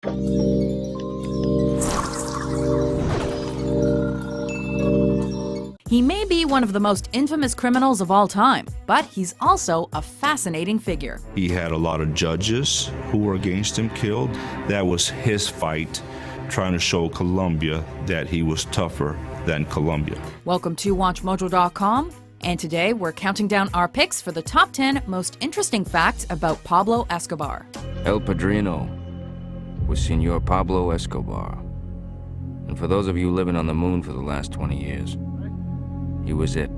He may be one of the most infamous criminals of all time, but he's also a fascinating figure. He had a lot of judges who were against him killed. That was his fight, trying to show Colombia that he was tougher than Colombia. Welcome to WatchMojo.com, and today we're counting down our picks for the top 10 most interesting facts about Pablo Escobar. El Padrino was Senor Pablo Escobar. And for those of you living on the moon for the last 20 years, he was it,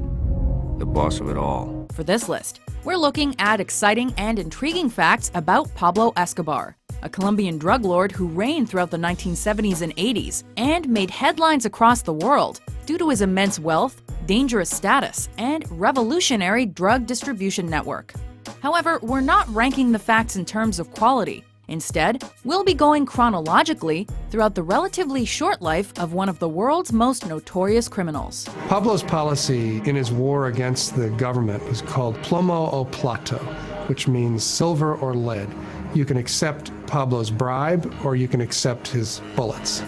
the boss of it all. For this list, we're looking at exciting and intriguing facts about Pablo Escobar, a Colombian drug lord who reigned throughout the 1970s and 80s and made headlines across the world due to his immense wealth, dangerous status, and revolutionary drug distribution network. However, we're not ranking the facts in terms of quality. Instead, we'll be going chronologically throughout the relatively short life of one of the world's most notorious criminals. Pablo's policy in his war against the government was called plomo o plato, which means silver or lead. You can accept Pablo's bribe or you can accept his bullets.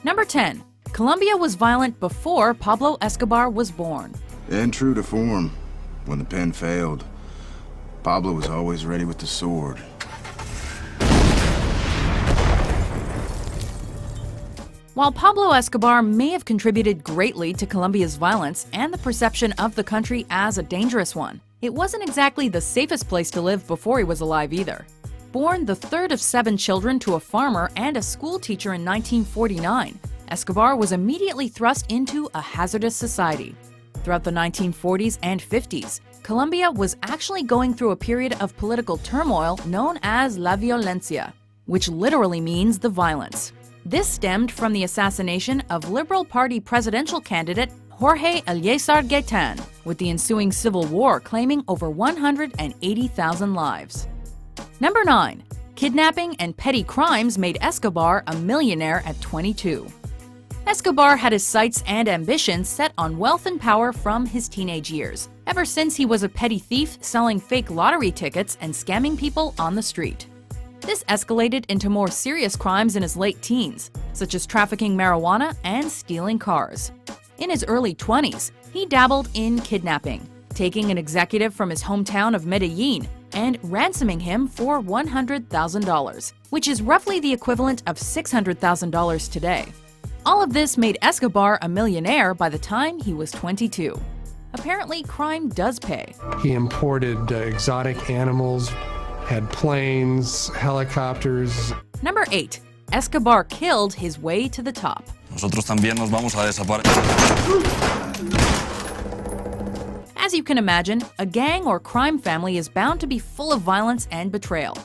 Number 10. Colombia was violent before Pablo Escobar was born. And true to form, when the pen failed, Pablo was always ready with the sword. While Pablo Escobar may have contributed greatly to Colombia's violence and the perception of the country as a dangerous one, it wasn't exactly the safest place to live before he was alive either. Born the third of 7 children to a farmer and a school teacher in 1949, Escobar was immediately thrust into a hazardous society. Throughout the 1940s and 50s, Colombia was actually going through a period of political turmoil known as la violencia, which literally means the violence. This stemmed from the assassination of Liberal Party presidential candidate Jorge Eliezer Gaitán, with the ensuing civil war claiming over 180,000 lives. Number 9. Kidnapping and petty crimes made Escobar a millionaire at 22. Escobar had his sights and ambitions set on wealth and power from his teenage years, ever since he was a petty thief selling fake lottery tickets and scamming people on the street. This escalated into more serious crimes in his late teens, such as trafficking marijuana and stealing cars. In his early 20s, he dabbled in kidnapping, taking an executive from his hometown of Medellin and ransoming him for $100,000, which is roughly the equivalent of $600,000 today. All of this made Escobar a millionaire by the time he was 22. Apparently, crime does pay. He imported exotic animals, had planes, helicopters. Number 8. Escobar killed his way to the top. Nosotros también nos vamos a desaparecer. As you can imagine, a gang or crime family is bound to be full of violence and betrayal.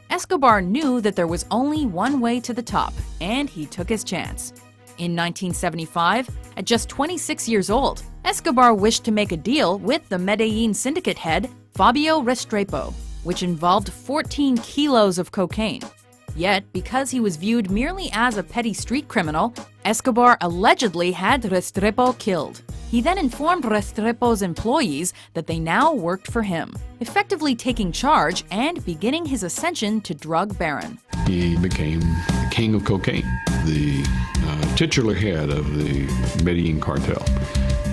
Escobar knew that there was only one way to the top, and he took his chance. In 1975, at just 26 years old, Escobar wished to make a deal with the Medellin syndicate head, Fabio Restrepo, which involved 14 kilos of cocaine. Yet, because he was viewed merely as a petty street criminal, Escobar allegedly had Restrepo killed. He then informed Restrepo's employees that they now worked for him, effectively taking charge and beginning his ascension to drug baron. He became the king of cocaine, the titular head of the Medellin cartel.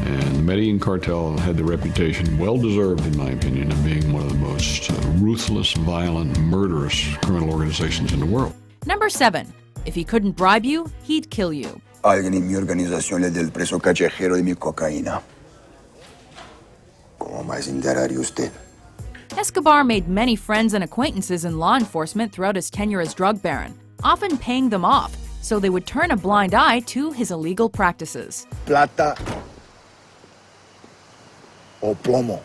And the Medellin cartel had the reputation, well-deserved in my opinion, of being one of the most ruthless, violent, murderous criminal organizations in the world. Number 7. If he couldn't bribe you, he'd kill you. Alguien en mi organización le dé el precio callejero de mi cocaína. ¿Cómo más se enteraría usted? Escobar made many friends and acquaintances in law enforcement throughout his tenure as drug baron, often paying them off so they would turn a blind eye to his illegal practices. Plata o plomo.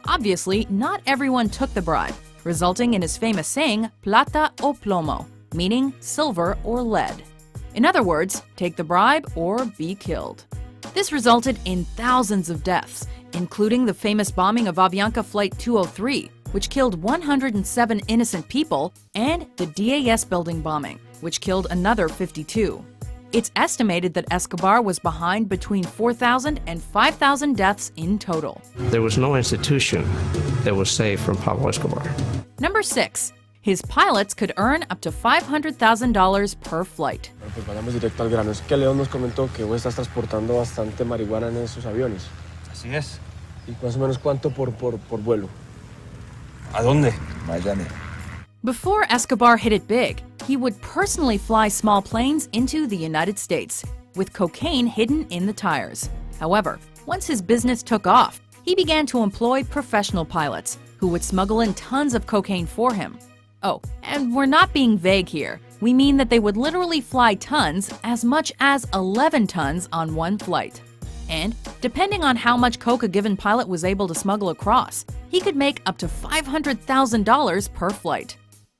Obviously, not everyone took the bribe, resulting in his famous saying, plata o plomo, meaning silver or lead. In other words, take the bribe or be killed. This resulted in thousands of deaths, including the famous bombing of Avianca Flight 203, which killed 107 innocent people, and the DAS building bombing, which killed another 52. It's estimated that Escobar was behind between 4,000 and 5,000 deaths in total. There was no institution that was safe from Pablo Escobar. Number 6. His pilots could earn up to $500,000 per flight. Pues vayamos directo al grano. Es que León nos comentó que vos estás transportando bastante marihuana en esos aviones. Así es. ¿Y más o menos cuánto por vuelo? ¿A dónde? Miami. Before Escobar hit it big, he would personally fly small planes into the United States, with cocaine hidden in the tires. However, once his business took off, he began to employ professional pilots who would smuggle in tons of cocaine for him. Oh, and we're not being vague here. We mean that they would literally fly tons, as much as 11 tons on one flight. And, depending on how much coke a given pilot was able to smuggle across, he could make up to $500,000 per flight.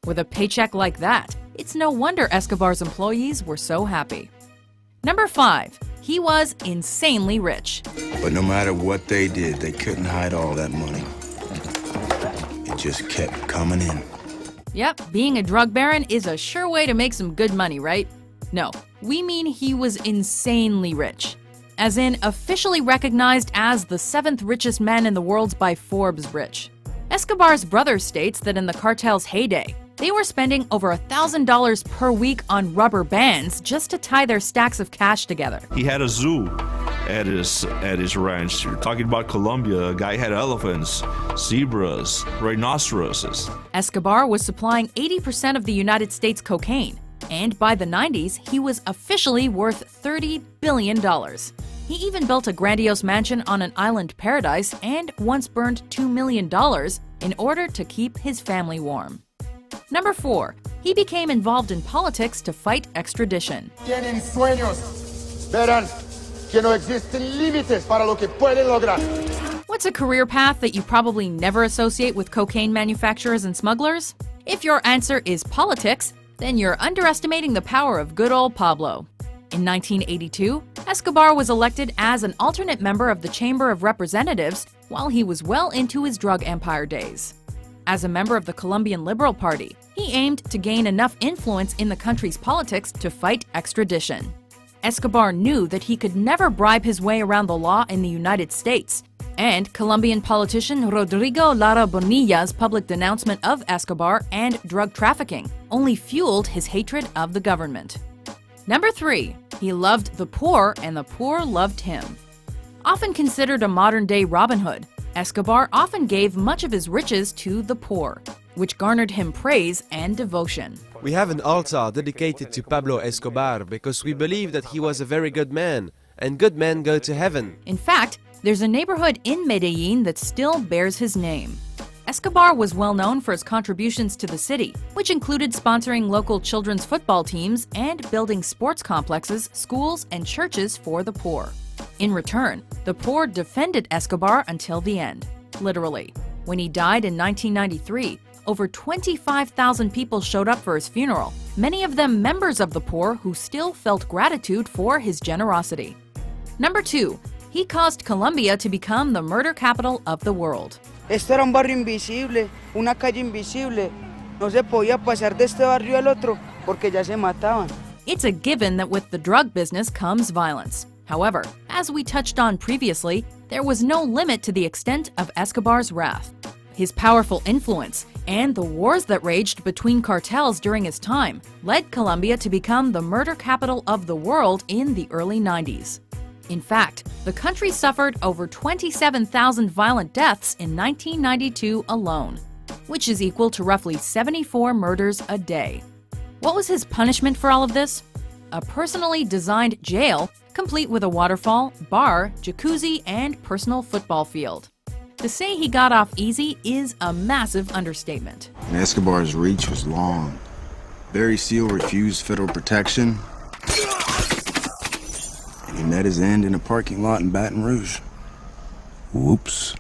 With a paycheck like that, it's no wonder Escobar's employees were so happy. Number 5. He was insanely rich. But no matter what they did, they couldn't hide all that money. It just kept coming in. Yep, being a drug baron is a sure way to make some good money, right? No, we mean he was insanely rich. As in, officially recognized as the 7th richest man in the world by Forbes Rich. Escobar's brother states that in the cartel's heyday, they were spending over $1,000 per week on rubber bands just to tie their stacks of cash together. He had a zoo at his ranch. You're talking about Colombia. A guy had elephants, zebras, rhinoceroses. Escobar was supplying 80% of the United States cocaine, and by the 90s, he was officially worth $30 billion. He even built a grandiose mansion on an island paradise and once burned $2 million in order to keep his family warm. Number 4. He became involved in politics to fight extradition. Tienen sueños. Verán que no existen límites para lo que pueden lograr. What's a career path that you probably never associate with cocaine manufacturers and smugglers? If your answer is politics, then you're underestimating the power of good old Pablo. In 1982, Escobar was elected as an alternate member of the Chamber of Representatives while he was well into his drug empire days. As a member of the Colombian Liberal Party, he aimed to gain enough influence in the country's politics to fight extradition. Escobar knew that he could never bribe his way around the law in the United States, and Colombian politician Rodrigo Lara Bonilla's public denouncement of Escobar and drug trafficking only fueled his hatred of the government. Number 3. He loved the poor and the poor loved him. Often considered a modern-day Robin Hood, Escobar often gave much of his riches to the poor, which garnered him praise and devotion. We have an altar dedicated to Pablo Escobar because we believe that he was a very good man, and good men go to heaven. In fact, there's a neighborhood in Medellin that still bears his name. Escobar was well known for his contributions to the city, which included sponsoring local children's football teams and building sports complexes, schools, and churches for the poor. In return, the poor defended Escobar until the end, literally. When he died in 1993, over 25,000 people showed up for his funeral, many of them members of the poor who still felt gratitude for his generosity. Number 2. He caused Colombia to become the murder capital of the world. Esto era un barrio invisible, una calle invisible. No se podía pasar de este barrio al otro porque ya se mataban. It's a given that with the drug business comes violence. However, as we touched on previously, there was no limit to the extent of Escobar's wrath. His powerful influence and the wars that raged between cartels during his time led Colombia to become the murder capital of the world in the early 90s. In fact, the country suffered over 27,000 violent deaths in 1992 alone, which is equal to roughly 74 murders a day. What was his punishment for all of this? A personally designed jail, complete with a waterfall, bar, jacuzzi, and personal football field. To say he got off easy is a massive understatement. And Escobar's reach was long. Barry Seal refused federal protection. And he met his end in a parking lot in Baton Rouge. Whoops.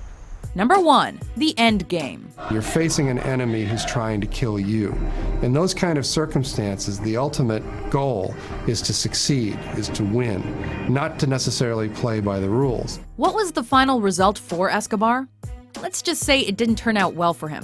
Number 1. The end game. You're facing an enemy who's trying to kill you. In those kind of circumstances, the ultimate goal is to succeed, is to win, not to necessarily play by the rules. What was the final result for Escobar? Let's just say it didn't turn out well for him.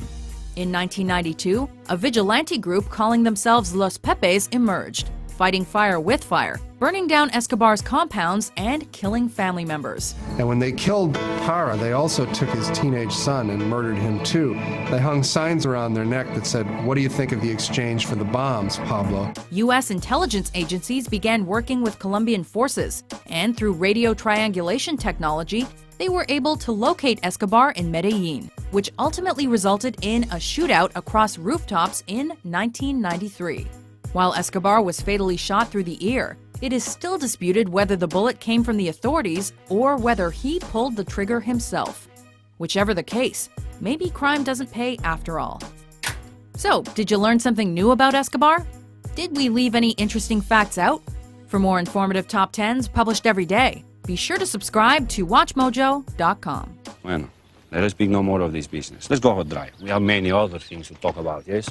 In 1992, a vigilante group calling themselves Los Pepes emerged, fighting fire with fire, burning down Escobar's compounds and killing family members. And when they killed Parra, they also took his teenage son and murdered him too. They hung signs around their neck that said, "What do you think of the exchange for the bombs, Pablo?" U.S. intelligence agencies began working with Colombian forces, and through radio triangulation technology, they were able to locate Escobar in Medellin, which ultimately resulted in a shootout across rooftops in 1993. While Escobar was fatally shot through the ear, it is still disputed whether the bullet came from the authorities or whether he pulled the trigger himself. Whichever the case, maybe crime doesn't pay after all. So, did you learn something new about Escobar? Did we leave any interesting facts out? For more informative top 10s published every day, be sure to subscribe to WatchMojo.com. Bueno, let us speak no more of this business. Let's go for a drive. We have many other things to talk about, yes?